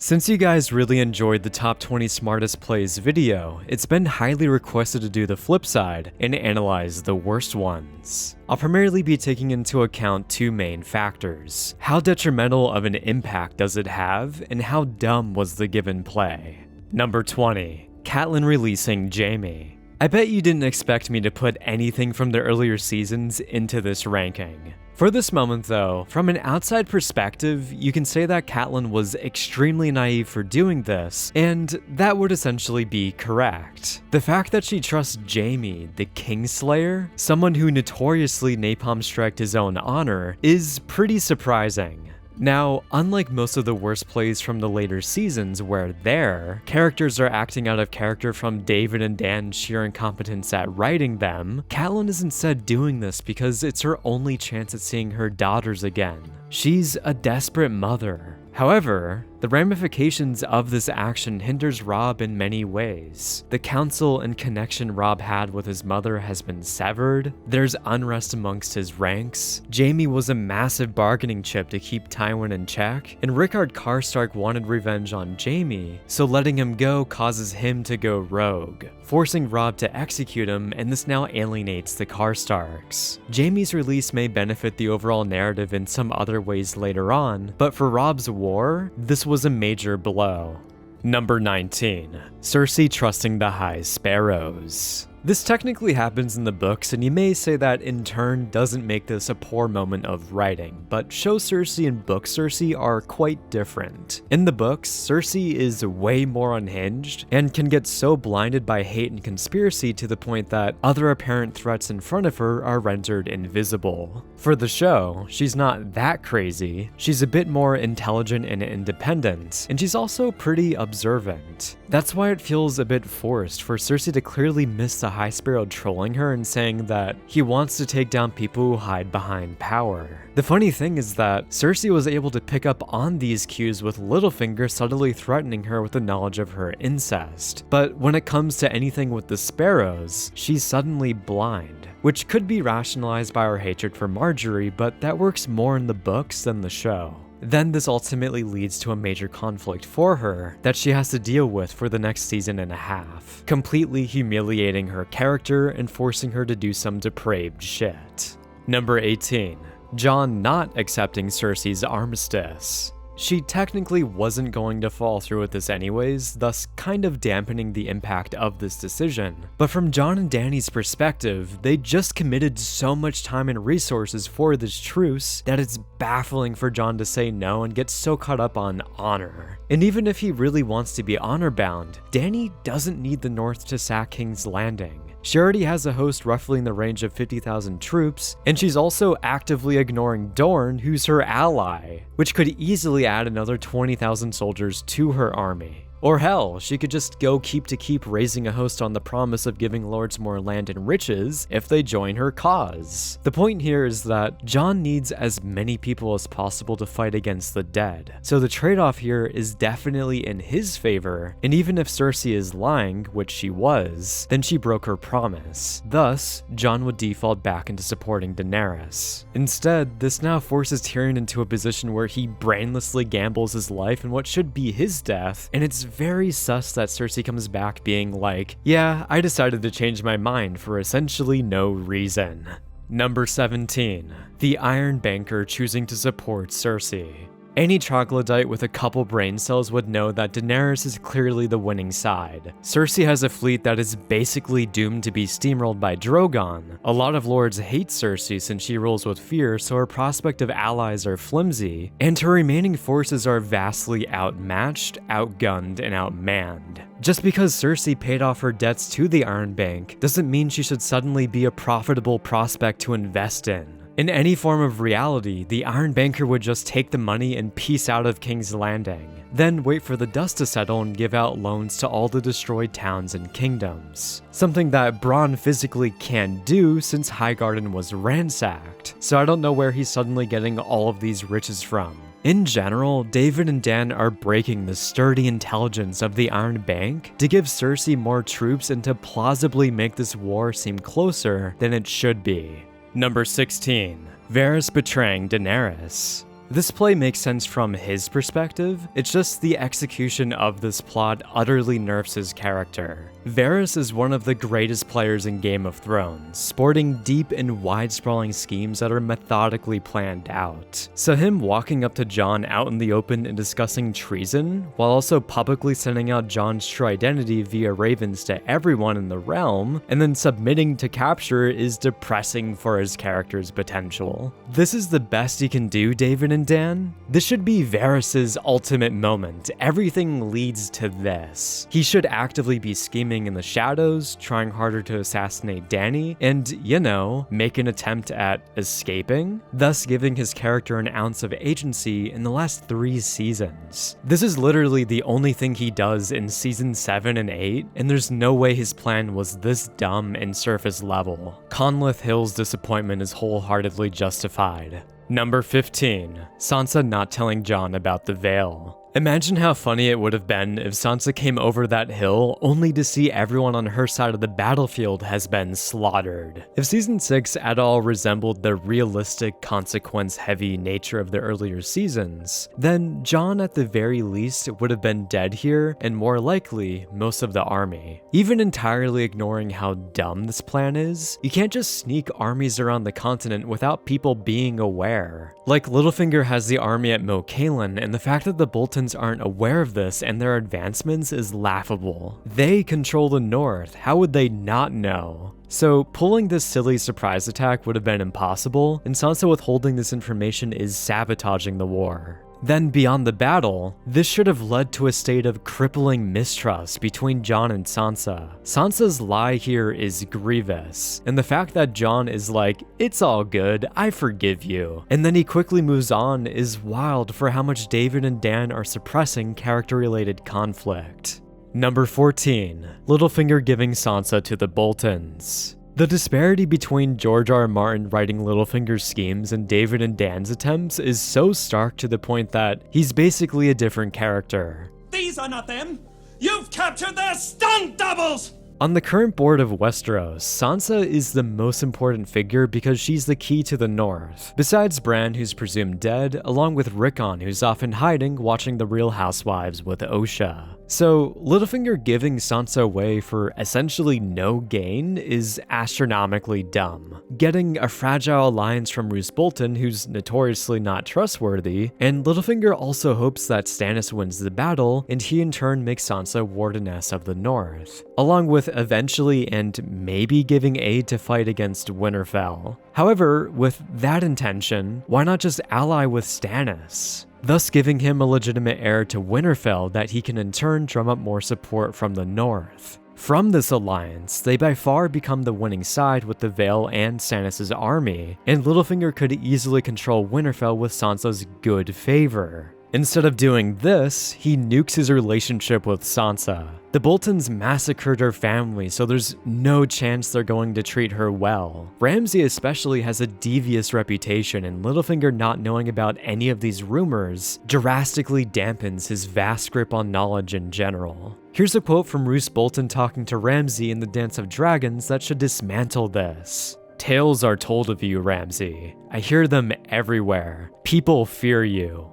Since you guys really enjoyed the top 20 smartest plays video, it's been highly requested to do the flip side and analyze the worst ones. I'll primarily be taking into account two main factors: how detrimental of an impact does it have, and how dumb was the given play. Number 20. Catelyn releasing Jaime. I bet you didn't expect me to put anything from the earlier seasons into this ranking. For this moment though, from an outside perspective, you can say that Catelyn was extremely naive for doing this, and that would essentially be correct. The fact that she trusts Jaime, the Kingslayer, someone who notoriously napalm-striked his own honor, is pretty surprising. Now, unlike most of the worst plays from the later seasons where their characters are acting out of character from David and Dan's sheer incompetence at writing them, Catelyn is instead doing this because it's her only chance at seeing her daughters again. She's a desperate mother. However, the ramifications of this action hinders Robb in many ways. The counsel and connection Robb had with his mother has been severed, there's unrest amongst his ranks, Jaime was a massive bargaining chip to keep Tywin in check, and Rickard Karstark wanted revenge on Jaime, so letting him go causes him to go rogue, forcing Robb to execute him, and this now alienates the Karstarks. Jaime's release may benefit the overall narrative in some other ways later on, but for Robb's war, this was a major blow. Number 19. Cersei trusting the High Sparrows. This technically happens in the books, and you may say that in turn doesn't make this a poor moment of writing, but show Cersei and book Cersei are quite different. In the books, Cersei is way more unhinged, and can get so blinded by hate and conspiracy to the point that other apparent threats in front of her are rendered invisible. For the show, she's not that crazy, she's a bit more intelligent and independent, and she's also pretty observant. That's why it feels a bit forced for Cersei to clearly miss the High Sparrow trolling her and saying that he wants to take down people who hide behind power. The funny thing is that Cersei was able to pick up on these cues with Littlefinger subtly threatening her with the knowledge of her incest. But when it comes to anything with the Sparrows, she's suddenly blind, which could be rationalized by her hatred for Marjorie, but that works more in the books than the show. Then this ultimately leads to a major conflict for her that she has to deal with for the next season and a half, completely humiliating her character and forcing her to do some depraved shit. Number 18. Jon not accepting Cersei's armistice. She technically wasn't going to fall through with this anyways, thus kind of dampening the impact of this decision. But from Jon and Dany's perspective, they just committed so much time and resources for this truce that it's baffling for Jon to say no and get so caught up on honor. And even if he really wants to be honor-bound, Dany doesn't need the North to sack King's Landing. She already has a host roughly in the range of 50,000 troops, and she's also actively ignoring Dorne, who's her ally, which could easily add another 20,000 soldiers to her army. Or hell, she could just go keep raising a host on the promise of giving lords more land and riches if they join her cause. The point here is that Jon needs as many people as possible to fight against the dead, so the trade-off here is definitely in his favor, and even if Cersei is lying, which she was, then she broke her promise. Thus, Jon would default back into supporting Daenerys. Instead, this now forces Tyrion into a position where he brainlessly gambles his life in what should be his death, and it's very sus that Cersei comes back being like, yeah, I decided to change my mind for essentially no reason. Number 17. The Iron Banker choosing to support Cersei. Any troglodyte with a couple brain cells would know that Daenerys is clearly the winning side. Cersei has a fleet that is basically doomed to be steamrolled by Drogon. A lot of lords hate Cersei since she rules with fear, so her prospect of allies are flimsy, and her remaining forces are vastly outmatched, outgunned, and outmanned. Just because Cersei paid off her debts to the Iron Bank doesn't mean she should suddenly be a profitable prospect to invest in. In any form of reality, the Iron Banker would just take the money and peace out of King's Landing, then wait for the dust to settle and give out loans to all the destroyed towns and kingdoms. Something that Bronn physically can't do since Highgarden was ransacked, so I don't know where he's suddenly getting all of these riches from. In general, David and Dan are breaking the sturdy intelligence of the Iron Bank to give Cersei more troops and to plausibly make this war seem closer than it should be. Number 16. Varys betraying Daenerys. This play makes sense from his perspective, it's just the execution of this plot utterly nerfs his character. Varys is one of the greatest players in Game of Thrones, sporting deep and wide-sprawling schemes that are methodically planned out. So him walking up to Jon out in the open and discussing treason, while also publicly sending out Jon's true identity via ravens to everyone in the realm, and then submitting to capture is depressing for his character's potential. This is the best he can do, David and Dan? This should be Varys' ultimate moment. Everything leads to this. He should actively be scheming in the shadows, trying harder to assassinate Dany, and, you know, make an attempt at escaping, thus giving his character an ounce of agency in the last 3 seasons. This is literally the only thing he does in season 7 and 8, and there's no way his plan was this dumb and surface level. Conleth Hill's disappointment is wholeheartedly justified. Number 15. Sansa not telling Jon about the Veil. Imagine how funny it would have been if Sansa came over that hill only to see everyone on her side of the battlefield has been slaughtered. If season 6 at all resembled the realistic, consequence-heavy nature of the earlier seasons, then Jon at the very least would have been dead here, and more likely, most of the army. Even entirely ignoring how dumb this plan is, you can't just sneak armies around the continent without people being aware. Like, Littlefinger has the army at Mo Cailin, and the fact that the Boltons aren't aware of this and their advancements is laughable. They control the north, how would they not know? So pulling this silly surprise attack would have been impossible, and Sansa withholding this information is sabotaging the war. Then beyond the battle, this should have led to a state of crippling mistrust between Jon and Sansa. Sansa's lie here is grievous, and the fact that Jon is like, "It's all good, I forgive you," and then he quickly moves on is wild for how much David and Dan are suppressing character-related conflict. Number 14. Littlefinger giving Sansa to the Boltons. The disparity between George R. R. Martin writing Littlefinger's schemes and David and Dan's attempts is so stark to the point that he's basically a different character. These are not them! You've captured their stunt doubles! On the current board of Westeros, Sansa is the most important figure because she's the key to the north, besides Bran, who's presumed dead, along with Rickon, who's off in hiding watching The Real Housewives with Osha. So, Littlefinger giving Sansa away for essentially no gain is astronomically dumb. Getting a fragile alliance from Roose Bolton, who's notoriously not trustworthy, and Littlefinger also hopes that Stannis wins the battle, and he in turn makes Sansa Wardeness of the North, along with eventually and maybe giving aid to fight against Winterfell. However, with that intention, why not just ally with Stannis? Thus giving him a legitimate heir to Winterfell that he can in turn drum up more support from the north. From this alliance, they by far become the winning side with the Vale and Stannis' army, and Littlefinger could easily control Winterfell with Sansa's good favor. Instead of doing this, he nukes his relationship with Sansa. The Boltons massacred her family, so there's no chance they're going to treat her well. Ramsay especially has a devious reputation, and Littlefinger not knowing about any of these rumors drastically dampens his vast grip on knowledge in general. Here's a quote from Roose Bolton talking to Ramsay in the Dance of Dragons that should dismantle this. "Tales are told of you, Ramsay. I hear them everywhere. People fear you.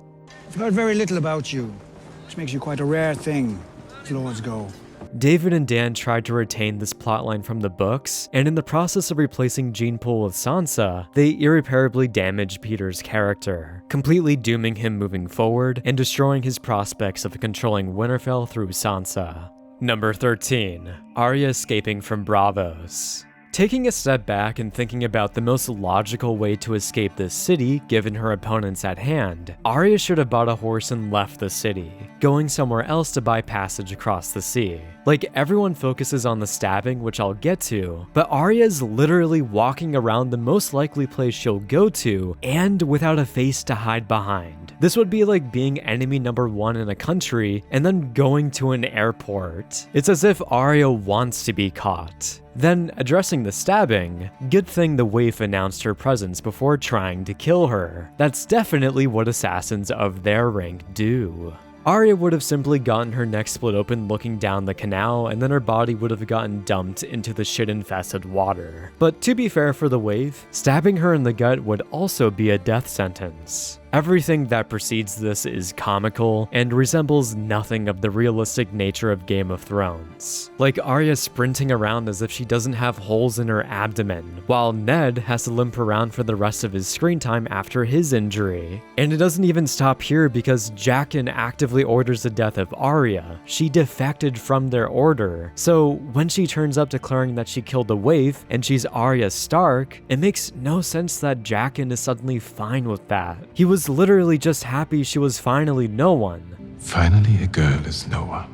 I've heard very little about you, which makes you quite a rare thing, as lords go." David and Dan tried to retain this plotline from the books, and in the process of replacing Gene Poole with Sansa, they irreparably damaged Peter's character, completely dooming him moving forward and destroying his prospects of controlling Winterfell through Sansa. Number 13. Arya escaping from Braavos. Taking a step back and thinking about the most logical way to escape this city, given her opponents at hand, Arya should have bought a horse and left the city, going somewhere else to buy passage across the sea. Like, everyone focuses on the stabbing, which I'll get to, but Arya's literally walking around the most likely place she'll go to, and without a face to hide behind. This would be like being enemy number 1 in a country, and then going to an airport. It's as if Arya wants to be caught. Then, addressing the stabbing, good thing the waif announced her presence before trying to kill her. That's definitely what assassins of their rank do. Arya would have simply gotten her neck split open looking down the canal, and then her body would have gotten dumped into the shit-infested water. But to be fair for the waif, stabbing her in the gut would also be a death sentence. Everything that precedes this is comical and resembles nothing of the realistic nature of Game of Thrones. Like Arya sprinting around as if she doesn't have holes in her abdomen, while Ned has to limp around for the rest of his screen time after his injury. And it doesn't even stop here because Jaqen actively orders the death of Arya. She defected from their order. So when she turns up declaring that she killed the waif and she's Arya Stark, it makes no sense that Jaqen is suddenly fine with that. He was literally just happy she was finally no one. Finally, a girl is no one.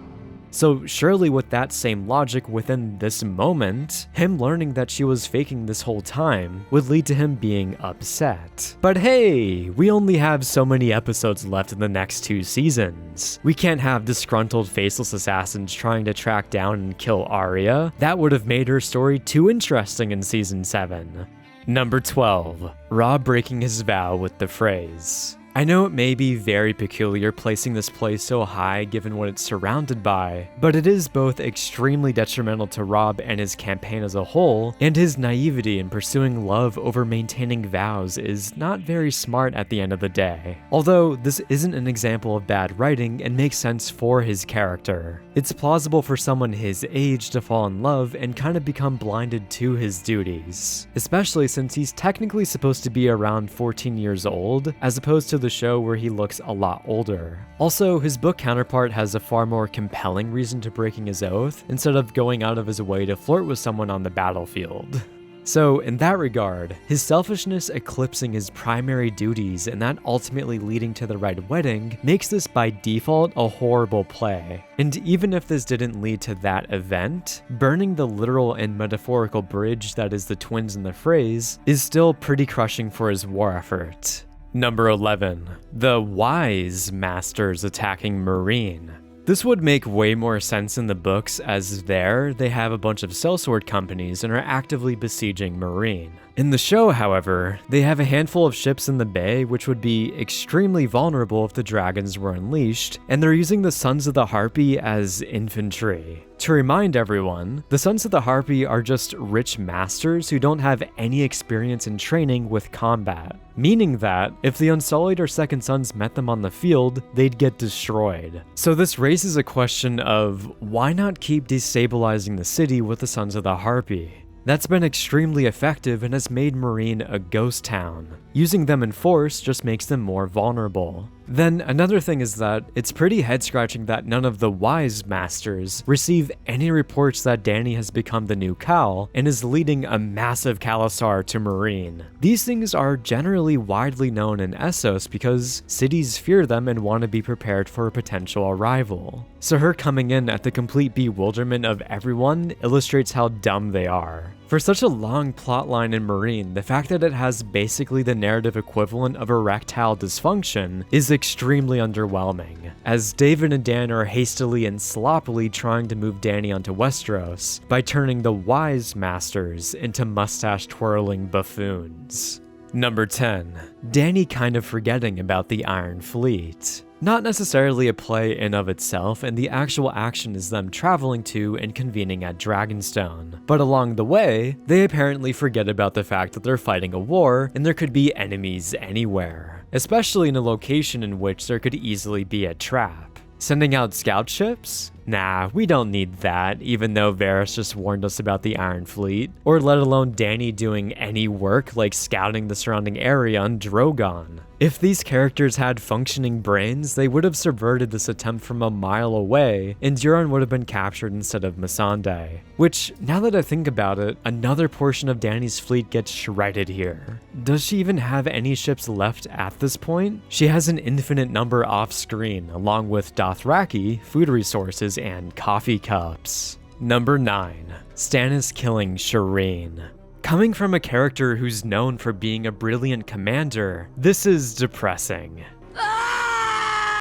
So surely with that same logic within this moment, him learning that she was faking this whole time would lead to him being upset. But hey, we only have so many episodes left in the next 2 seasons. We can't have disgruntled faceless assassins trying to track down and kill Arya. That would have made her story too interesting in season 7. Number 12, Robb breaking his vow with the phrase. I know it may be very peculiar placing this place so high given what it's surrounded by, but it is both extremely detrimental to Robb and his campaign as a whole, and his naivety in pursuing love over maintaining vows is not very smart at the end of the day. Although this isn't an example of bad writing and makes sense for his character. It's plausible for someone his age to fall in love and kind of become blinded to his duties, especially since he's technically supposed to be around 14 years old, as opposed to the show where he looks a lot older. Also, his book counterpart has a far more compelling reason to breaking his oath, instead of going out of his way to flirt with someone on the battlefield. So in that regard, his selfishness eclipsing his primary duties and that ultimately leading to the Red Wedding makes this by default a horrible play. And even if this didn't lead to that event, burning the literal and metaphorical bridge that is the twins in the phrase is still pretty crushing for his war effort. Number 11, the Wise Masters attacking Meereen. This would make way more sense in the books, as there, they have a bunch of sellsword companies and are actively besieging Meereen. In the show, however, they have a handful of ships in the bay which would be extremely vulnerable if the dragons were unleashed, and they're using the Sons of the Harpy as infantry. To remind everyone, the Sons of the Harpy are just rich masters who don't have any experience in training with combat, meaning that if the Unsullied or Second Sons met them on the field, they'd get destroyed. So this raises a question of why not keep destabilizing the city with the Sons of the Harpy? That's been extremely effective and has made Meereen a ghost town. Using them in force just makes them more vulnerable. Then another thing is that it's pretty head-scratching that none of the Wise Masters receive any reports that Dany has become the new Khal and is leading a massive Khalasar to Meereen. These things are generally widely known in Essos because cities fear them and want to be prepared for a potential arrival. So her coming in at the complete bewilderment of everyone illustrates how dumb they are. For such a long plotline in Meereen, the fact that it has basically the narrative equivalent of erectile dysfunction is extremely underwhelming, as David and Dan are hastily and sloppily trying to move Dany onto Westeros by turning the Wise Masters into mustache-twirling buffoons. Number 10. Dany kind of forgetting about the Iron Fleet. Not necessarily a play in of itself, and the actual action is them traveling to and convening at Dragonstone. But along the way, they apparently forget about the fact that they're fighting a war and there could be enemies anywhere, especially in a location in which there could easily be a trap. Sending out scout ships? Nah, we don't need that, even though Varys just warned us about the Iron Fleet, or let alone Dany doing any work like scouting the surrounding area on Drogon. If these characters had functioning brains, they would have subverted this attempt from a mile away, and Euron would have been captured instead of Missandei. Which, now that I think about it, another portion of Dany's fleet gets shredded here. Does she even have any ships left at this point? She has an infinite number off-screen, along with Dothraki, food resources, and coffee cups. Number 9. Stannis killing Shireen. Coming from a character who's known for being a brilliant commander, this is depressing.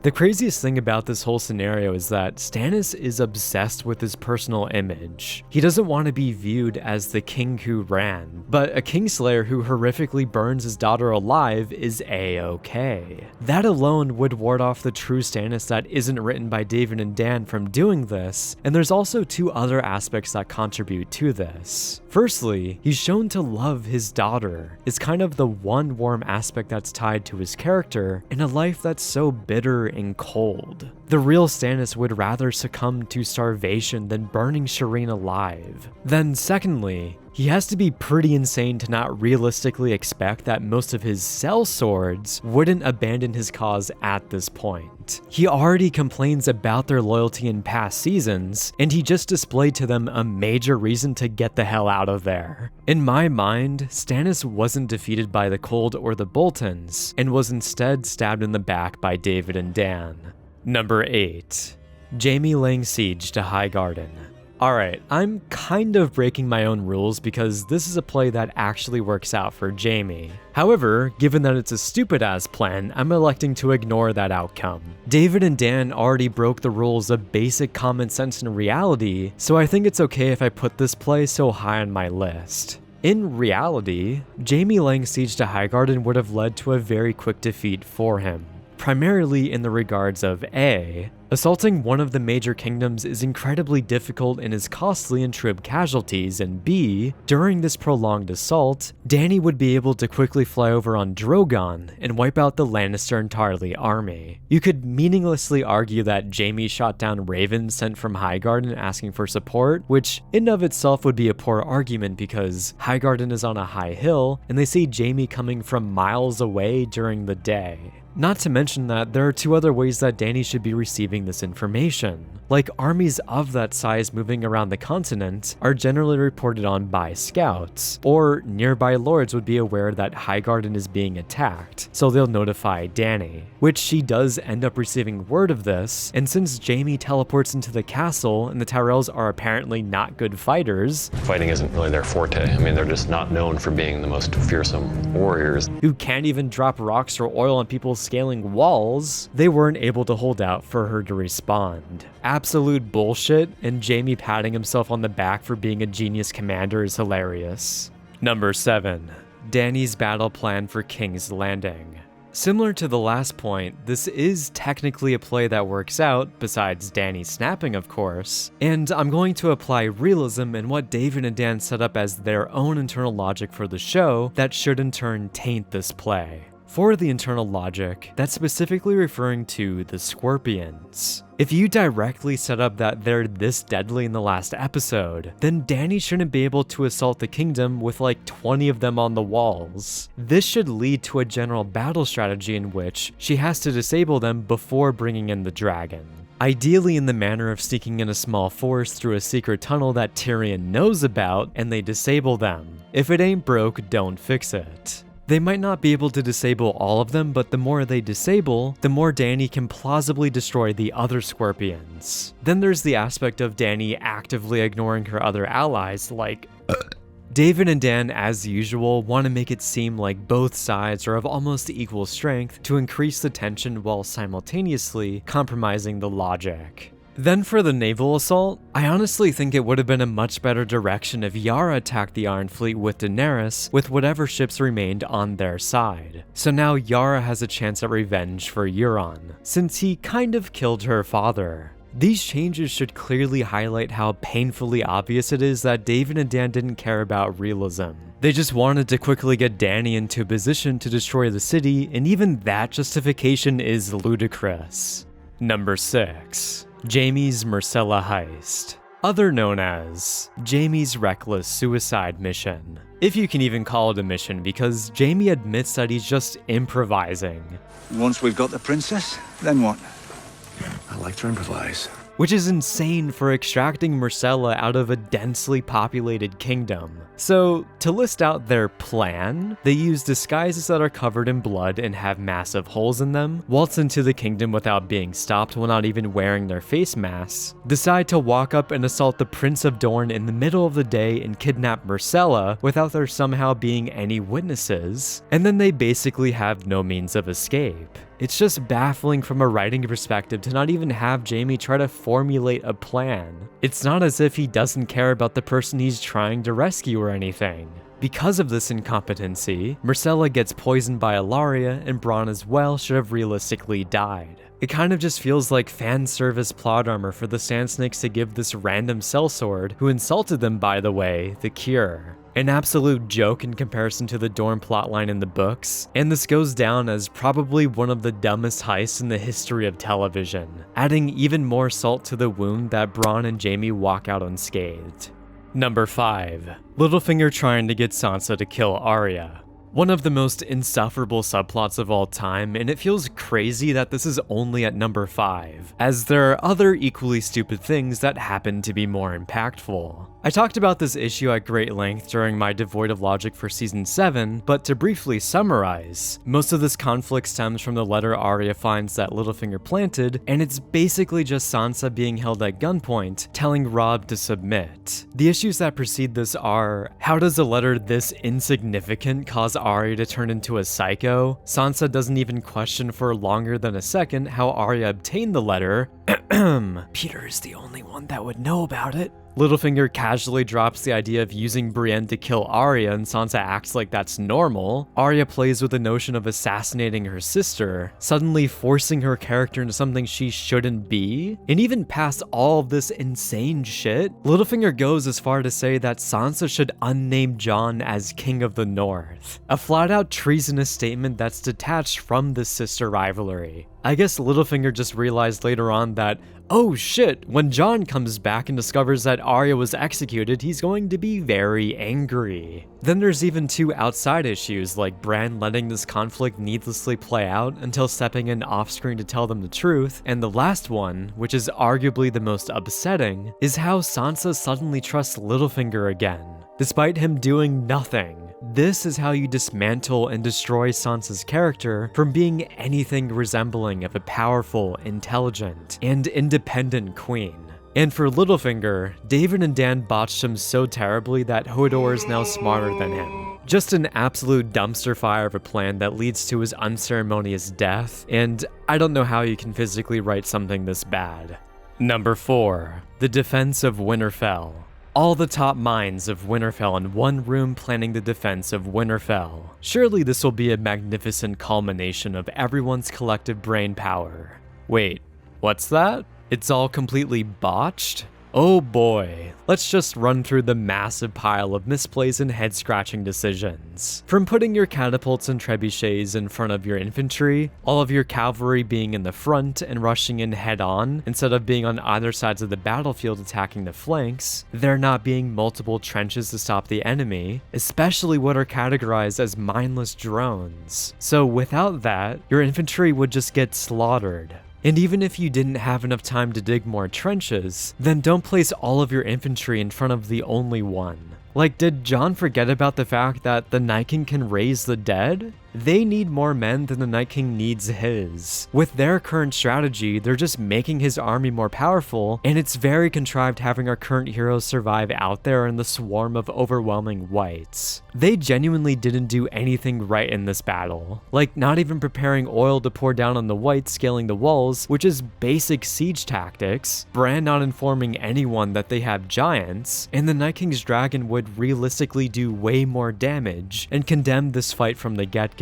The craziest thing about this whole scenario is that Stannis is obsessed with his personal image. He doesn't want to be viewed as the king who ran, but a kingslayer who horrifically burns his daughter alive is a-okay. That alone would ward off the true Stannis that isn't written by David and Dan from doing this, and there's also two other aspects that contribute to this. Firstly, he's shown to love his daughter. It's kind of the one warm aspect that's tied to his character in a life that's so bitter and cold. The real Stannis would rather succumb to starvation than burning Shireen alive. Then secondly, he has to be pretty insane to not realistically expect that most of his sellswords wouldn't abandon his cause at this point. He already complains about their loyalty in past seasons, and he just displayed to them a major reason to get the hell out of there. In my mind, Stannis wasn't defeated by the Cold or the Boltons, and was instead stabbed in the back by David and Dan. Number 8. Jaime laying siege to Highgarden. Alright, I'm kind of breaking my own rules because this is a play that actually works out for Jaime. However, given that it's a stupid-ass plan, I'm electing to ignore that outcome. David and Dan already broke the rules of basic common sense and reality, so I think it's okay if I put this play so high on my list. In reality, Jaime laying siege to Highgarden would have led to a very quick defeat for him. Primarily in the regards of A, assaulting one of the major kingdoms is incredibly difficult and is costly in troop casualties, and B, during this prolonged assault, Dany would be able to quickly fly over on Drogon and wipe out the Lannister and Tarly army. You could meaninglessly argue that Jaime shot down ravens sent from Highgarden asking for support, which in of itself would be a poor argument because Highgarden is on a high hill and they see Jaime coming from miles away during the day. Not to mention that there are two other ways that Dany should be receiving this information. Like, armies of that size moving around the continent are generally reported on by scouts, or nearby lords would be aware that Highgarden is being attacked, so they'll notify Dany, which she does end up receiving word of this, and since Jaime teleports into the castle and the Tyrells are apparently not good fighters, fighting isn't really their forte. I mean, they're just not known for being the most fearsome warriors. Who can't even drop rocks or oil on people scaling walls, they weren't able to hold out for her to respond. Absolute bullshit, and Jaime patting himself on the back for being a genius commander is hilarious. Number 7. Dany's battle plan for King's Landing. Similar to the last point, this is technically a play that works out, besides Dany snapping of course, and I'm going to apply realism and what David and Dan set up as their own internal logic for the show that should in turn taint this play. For the internal logic, that's specifically referring to the Scorpions. If you directly set up that they're this deadly in the last episode, then Dany shouldn't be able to assault the kingdom with like 20 of them on the walls. This should lead to a general battle strategy in which she has to disable them before bringing in the dragon. Ideally in the manner of sneaking in a small force through a secret tunnel that Tyrion knows about and they disable them. If it ain't broke, don't fix it. They might not be able to disable all of them, but the more they disable, the more Dany can plausibly destroy the other Scorpions. Then there's the aspect of Dany actively ignoring her other allies, like David and Dan, as usual, want to make it seem like both sides are of almost equal strength to increase the tension while simultaneously compromising the logic. Then for the naval assault, I honestly think it would have been a much better direction if Yara attacked the Iron Fleet with Daenerys with whatever ships remained on their side. So now Yara has a chance at revenge for Euron, since he kind of killed her father. These changes should clearly highlight how painfully obvious it is that David and Dan didn't care about realism. They just wanted to quickly get Dany into a position to destroy the city, and even that justification is ludicrous. Number 6. Jaime's Myrcella heist, other known as Jaime's reckless suicide mission. If you can even call it a mission, because Jaime admits that he's just improvising. Once we've got the princess, then what? I like to improvise. Which is insane for extracting Myrcella out of a densely populated kingdom. So, to list out their plan, they use disguises that are covered in blood and have massive holes in them, waltz into the kingdom without being stopped while not even wearing their face masks, decide to walk up and assault the Prince of Dorne in the middle of the day and kidnap Myrcella without there somehow being any witnesses, and then they basically have no means of escape. It's just baffling from a writing perspective to not even have Jaime try to formulate a plan. It's not as if he doesn't care about the person he's trying to rescue or anything. Because of this incompetency, Myrcella gets poisoned by Ilaria, and Bronn as well should have realistically died. It kind of just feels like fan service plot armor for the Sand Snakes to give this random sellsword, who insulted them by the way, the cure. An absolute joke in comparison to the Dorne plotline in the books, and this goes down as probably one of the dumbest heists in the history of television, adding even more salt to the wound that Bronn and Jaime walk out unscathed. Number 5. Littlefinger trying to get Sansa to kill Arya. One of the most insufferable subplots of all time, and it feels crazy that this is only at number 5, as there are other equally stupid things that happen to be more impactful. I talked about this issue at great length during my Devoid of Logic for Season 7, but to briefly summarize, most of this conflict stems from the letter Arya finds that Littlefinger planted, and it's basically just Sansa being held at gunpoint, telling Robb to submit. The issues that precede this are, how does a letter this insignificant cause Arya to turn into a psycho? Sansa doesn't even question for longer than a second how Arya obtained the letter. Peter is the only one that would know about it. Littlefinger casually drops the idea of using Brienne to kill Arya, and Sansa acts like that's normal. Arya plays with the notion of assassinating her sister, suddenly forcing her character into something she shouldn't be. And even past all of this insane shit, Littlefinger goes as far to say that Sansa should unname Jon as King of the North. A flat-out treasonous statement that's detached from this sister rivalry. I guess Littlefinger just realized later on that, oh shit, when Jon comes back and discovers that Arya was executed, he's going to be very angry. Then there's even two outside issues, like Bran letting this conflict needlessly play out until stepping in off-screen to tell them the truth, and the last one, which is arguably the most upsetting, is how Sansa suddenly trusts Littlefinger again, despite him doing nothing. This is how you dismantle and destroy Sansa's character from being anything resembling of a powerful, intelligent, and independent queen. And for Littlefinger, David and Dan botched him so terribly that Hodor is now smarter than him. Just an absolute dumpster fire of a plan that leads to his unceremonious death, and I don't know how you can physically write something this bad. Number 4. The Defense of Winterfell. All the top minds of Winterfell in one room planning the defense of Winterfell. Surely this will be a magnificent culmination of everyone's collective brain power. Wait, what's that? It's all completely botched? Oh boy, let's just run through the massive pile of misplays and head-scratching decisions. From putting your catapults and trebuchets in front of your infantry, all of your cavalry being in the front and rushing in head-on, instead of being on either sides of the battlefield attacking the flanks, there not being multiple trenches to stop the enemy, especially what are categorized as mindless drones. So without that, your infantry would just get slaughtered. And even if you didn't have enough time to dig more trenches, then don't place all of your infantry in front of the only one. Like, did Jon forget about the fact that the Night King can raise the dead? They need more men than the Night King needs his. With their current strategy, they're just making his army more powerful, and it's very contrived having our current heroes survive out there in the swarm of overwhelming whites. They genuinely didn't do anything right in this battle. Like, not even preparing oil to pour down on the whites scaling the walls, which is basic siege tactics, Bran not informing anyone that they have giants, and the Night King's dragon would realistically do way more damage, and condemn this fight from the get-go.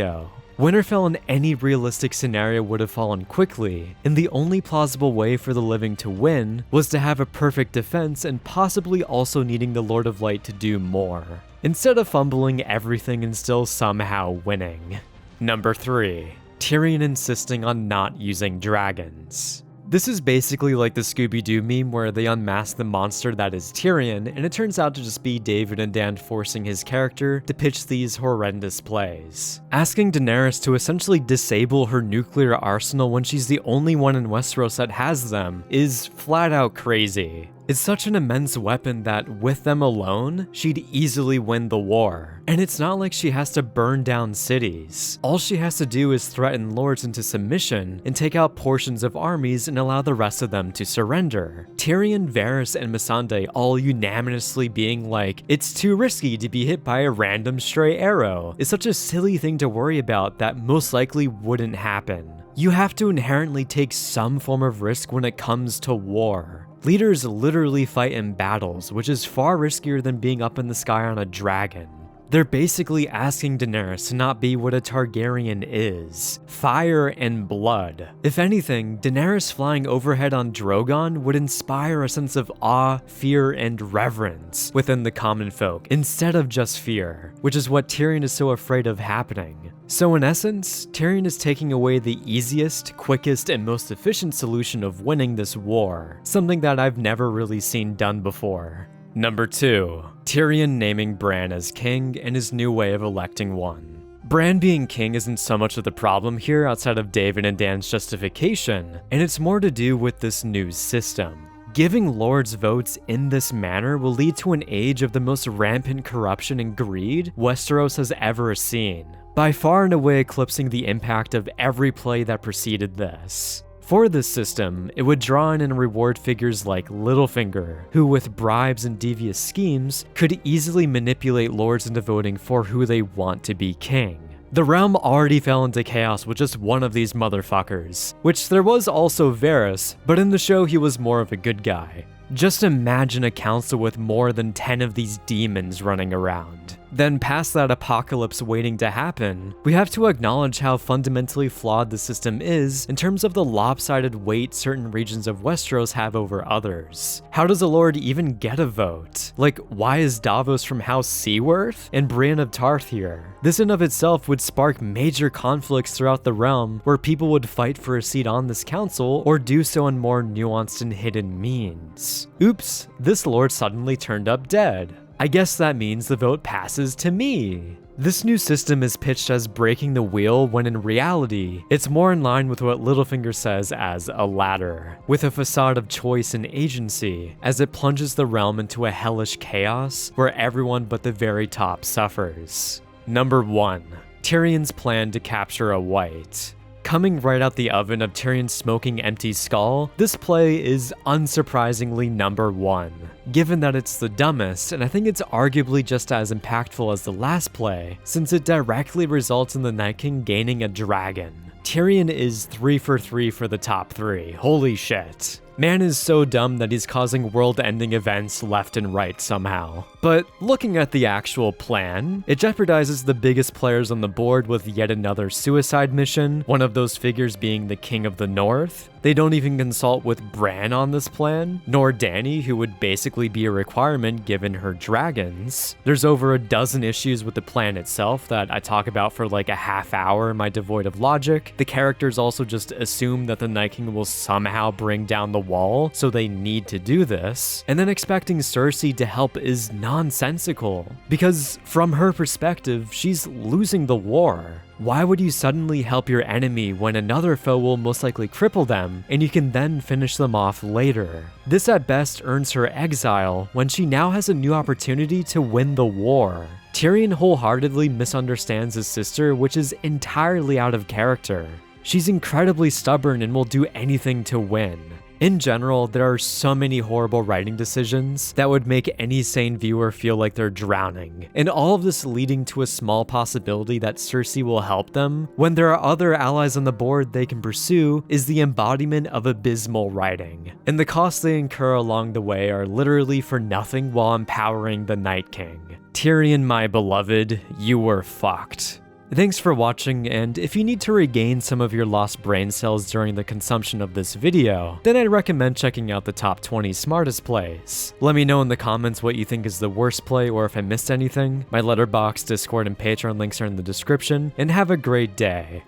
Winterfell in any realistic scenario would have fallen quickly, and the only plausible way for the living to win was to have a perfect defense and possibly also needing the Lord of Light to do more, instead of fumbling everything and still somehow winning. Number 3. Tyrion insisting on not using dragons. This is basically like the Scooby-Doo meme where they unmask the monster that is Tyrion, and it turns out to just be David and Dan forcing his character to pitch these horrendous plays. Asking Daenerys to essentially disable her nuclear arsenal when she's the only one in Westeros that has them is flat out crazy. It's such an immense weapon that, with them alone, she'd easily win the war. And it's not like she has to burn down cities. All she has to do is threaten lords into submission and take out portions of armies and allow the rest of them to surrender. Tyrion, Varys, and Missandei all unanimously being like, it's too risky to be hit by a random stray arrow, is such a silly thing to worry about that most likely wouldn't happen. You have to inherently take some form of risk when it comes to war. Leaders literally fight in battles, which is far riskier than being up in the sky on a dragon. They're basically asking Daenerys to not be what a Targaryen is, fire and blood. If anything, Daenerys flying overhead on Drogon would inspire a sense of awe, fear, and reverence within the common folk, instead of just fear, which is what Tyrion is so afraid of happening. So in essence, Tyrion is taking away the easiest, quickest, and most efficient solution of winning this war, something that I've never really seen done before. Number 2. Tyrion naming Bran as king and his new way of electing one. Bran being king isn't so much of the problem here outside of David and Dan's justification, and it's more to do with this new system. Giving lords votes in this manner will lead to an age of the most rampant corruption and greed Westeros has ever seen, by far and away eclipsing the impact of every play that preceded this. For this system, it would draw in and reward figures like Littlefinger, who with bribes and devious schemes, could easily manipulate lords into voting for who they want to be king. The realm already fell into chaos with just one of these motherfuckers, which there was also Varys, but in the show he was more of a good guy. Just imagine a council with more than 10 of these demons running around. Then past that apocalypse waiting to happen, we have to acknowledge how fundamentally flawed the system is in terms of the lopsided weight certain regions of Westeros have over others. How does a lord even get a vote? Like, why is Davos from House Seaworth and Brienne of Tarth here? This in of itself would spark major conflicts throughout the realm where people would fight for a seat on this council or do so in more nuanced and hidden means. Oops, this lord suddenly turned up dead. I guess that means the vote passes to me. This new system is pitched as breaking the wheel when in reality, it's more in line with what Littlefinger says as a ladder, with a facade of choice and agency, as it plunges the realm into a hellish chaos where everyone but the very top suffers. Number 1. Tyrion's plan to capture a Wight. Coming right out the oven of Tyrion's smoking empty skull, this play is unsurprisingly number 1. Given that it's the dumbest, and I think it's arguably just as impactful as the last play, since it directly results in the Night King gaining a dragon. Tyrion is 3 for 3 for the top 3, holy shit. Man is so dumb that he's causing world-ending events left and right somehow. But looking at the actual plan, it jeopardizes the biggest players on the board with yet another suicide mission, one of those figures being the King of the North. They don't even consult with Bran on this plan, nor Dany, who would basically be a requirement given her dragons. There's over a dozen issues with the plan itself that I talk about for like a half hour in my Devoid of Logic. The characters also just assume that the Night King will somehow bring down the wall, so they need to do this. And then expecting Cersei to help is nonsensical, because from her perspective, she's losing the war. Why would you suddenly help your enemy when another foe will most likely cripple them, and you can then finish them off later? This at best earns her exile when she now has a new opportunity to win the war. Tyrion wholeheartedly misunderstands his sister, which is entirely out of character. She's incredibly stubborn and will do anything to win. In general, there are so many horrible writing decisions that would make any sane viewer feel like they're drowning, and all of this leading to a small possibility that Cersei will help them when there are other allies on the board they can pursue is the embodiment of abysmal writing, and the costs they incur along the way are literally for nothing while empowering the Night King. Tyrion, my beloved, you were fucked. Thanks for watching, and if you need to regain some of your lost brain cells during the consumption of this video, then I'd recommend checking out the top 20 smartest plays. Let me know in the comments what you think is the worst play or if I missed anything. My Letterboxd, Discord, and Patreon links are in the description, and have a great day.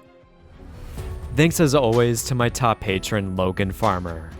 Thanks as always to my top patron, Logan Farmer.